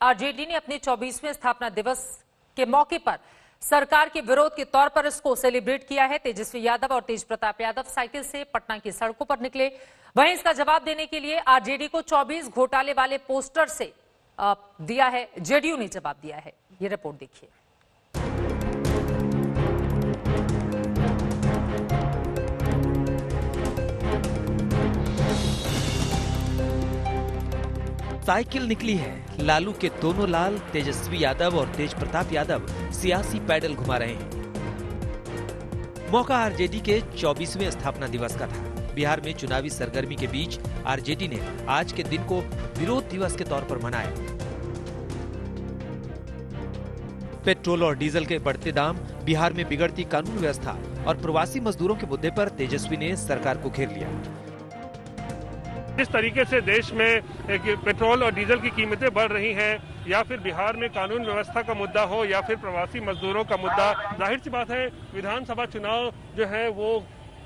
RJD ने अपने 24वें स्थापना दिवस के मौके पर सरकार के विरोध के तौर पर इसको सेलिब्रेट किया है। तेजस्वी यादव और तेज प्रताप यादव साइकिल से पटना की सड़कों पर निकले। वहीं इसका जवाब देने के लिए आरजेडी को 24 घोटाले वाले पोस्टर से दिया है। जेडीयू ने जवाब दिया है। ये रिपोर्ट देखिए। साइकिल निकली है। लालू के दोनों लाल तेजस्वी यादव और तेज प्रताप यादव सियासी पैडल घुमा रहे हैं। मौका आरजेडी के 24वें स्थापना दिवस का था। बिहार में चुनावी सरगर्मी के बीच आरजेडी ने आज के दिन को विरोध दिवस के तौर पर मनाया। पेट्रोल और डीजल के बढ़ते दाम, बिहार में बिगड़ती कानून व्यवस्था और प्रवासी मजदूरों के मुद्दे पर तेजस्वी ने सरकार को घेर लिया। जिस तरीके से देश में पेट्रोल और डीजल की कीमतें बढ़ रही हैं, या फिर बिहार में कानून व्यवस्था का मुद्दा हो, या फिर प्रवासी मजदूरों का मुद्दा, जाहिर सी बात है विधानसभा चुनाव जो है वो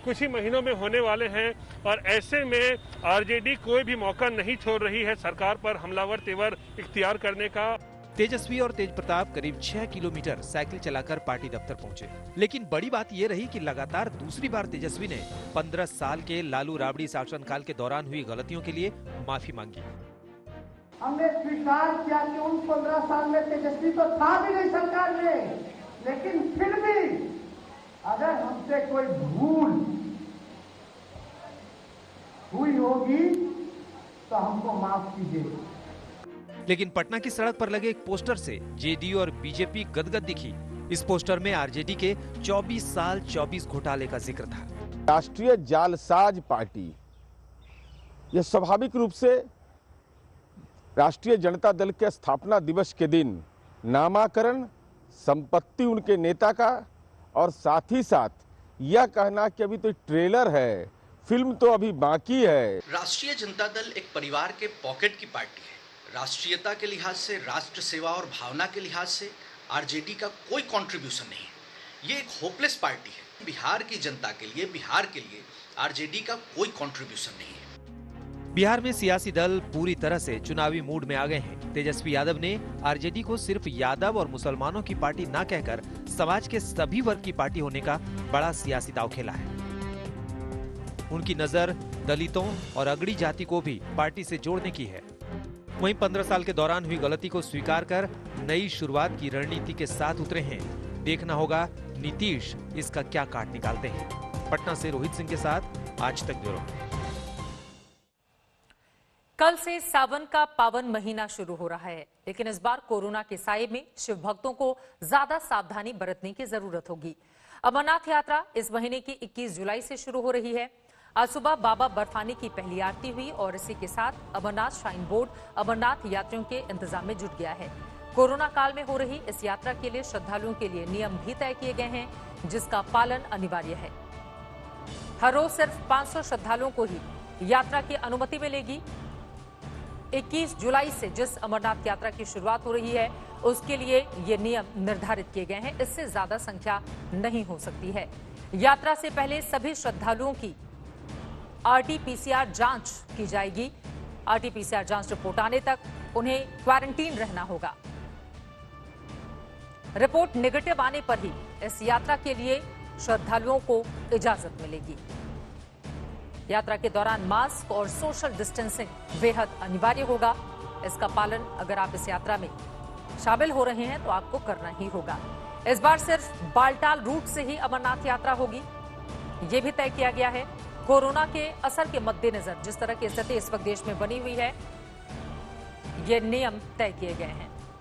कुछ ही महीनों में होने वाले हैं और ऐसे में आरजेडी कोई भी मौका नहीं छोड़ रही है सरकार पर हमलावर तेवर इख्तियार करने का। तेजस्वी और तेज प्रताप करीब 6 किलोमीटर साइकिल चलाकर पार्टी दफ्तर पहुंचे। लेकिन बड़ी बात यह रही कि लगातार दूसरी बार तेजस्वी ने 15 साल के लालू राबड़ी शासनकाल के दौरान हुई गलतियों के लिए माफी मांगी। हमने स्वीकार किया कि उन 15 साल में तेजस्वी तो था भी नहीं सरकार में, लेकिन फिर भी अगर हमसे कोई भूल हुई होगी तो हमको माफ कीजिए। लेकिन पटना की सड़क पर लगे एक पोस्टर से जेडीयू और बीजेपी गदगद दिखी। इस पोस्टर में आरजेडी के 24 साल 24 घोटाले का जिक्र था। राष्ट्रीय जालसाज पार्टी, यह स्वाभाविक रूप से राष्ट्रीय जनता दल के स्थापना दिवस के दिन नामाकरण, संपत्ति उनके नेता का और साथ ही साथ यह कहना कि अभी तो ट्रेलर है, फिल्म तो अभी बाकी है। राष्ट्रीय जनता दल एक परिवार के पॉकेट की पार्टी है। राष्ट्रीयता के लिहाज से, राष्ट्र सेवा और भावना के लिहाज से आरजेडी का कोई कंट्रीब्यूशन नहीं है। ये एक होपलेस पार्टी है। बिहार की जनता के लिए, बिहार के लिए आरजेडी का कोई कंट्रीब्यूशन नहीं है। बिहार में सियासी दल पूरी तरह से चुनावी मूड में आ गए हैं। तेजस्वी यादव ने आरजेडी को सिर्फ यादव और मुसलमानों की पार्टी न कहकर समाज के सभी वर्ग की पार्टी होने का बड़ा सियासी दांव खेला है। उनकी नजर दलितों और अगड़ी जाति को भी पार्टी से जोड़ने की है। वहीं 15 साल के दौरान हुई गलती को स्वीकार कर नई शुरुआत की रणनीति के साथ उतरे हैं। देखना होगा नीतीश इसका क्या काट निकालते हैं। पटना से रोहित सिंह के साथ आज तक ब्यूरो। कल से सावन का पावन महीना शुरू हो रहा है, लेकिन इस बार कोरोना के साए में शिव भक्तों को ज्यादा सावधानी बरतने की जरूरत होगी। अमरनाथ यात्रा इस महीने की 21 जुलाई से शुरू हो रही है। आज सुबह बाबा बर्फानी की पहली आरती हुई और इसी के साथ अमरनाथ श्राइन बोर्ड अमरनाथ यात्रियों के इंतजाम में जुट गया है। कोरोना काल में हो रही इस यात्रा के लिए श्रद्धालुओं के लिए नियम भी तय किए गए हैं, जिसका पालन अनिवार्य है। हर रोज सिर्फ 500 श्रद्धालुओं को ही यात्रा की अनुमति मिलेगी। 21 जुलाई से जिस अमरनाथ यात्रा की शुरुआत हो रही है, उसके लिए ये नियम निर्धारित किए गए हैं। इससे ज्यादा संख्या नहीं हो सकती है। यात्रा से पहले सभी श्रद्धालुओं की आरटीपीसीआर जांच की जाएगी। आरटीपीसीआर जांच रिपोर्ट आने तक उन्हें क्वारंटीन रहना होगा। रिपोर्ट नेगेटिव आने पर ही इस यात्रा के लिए श्रद्धालुओं को इजाजत मिलेगी। यात्रा के दौरान मास्क और सोशल डिस्टेंसिंग बेहद अनिवार्य होगा। इसका पालन अगर आप इस यात्रा में शामिल हो रहे हैं तो आपको करना ही होगा। इस बार सिर्फ बालटाल रूट से ही अमरनाथ यात्रा होगी, ये भी तय किया गया है। कोरोना के असर के मद्देनजर जिस तरह की स्थिति इस वक्त देश में बनी हुई है, ये नियम तय किए गए हैं।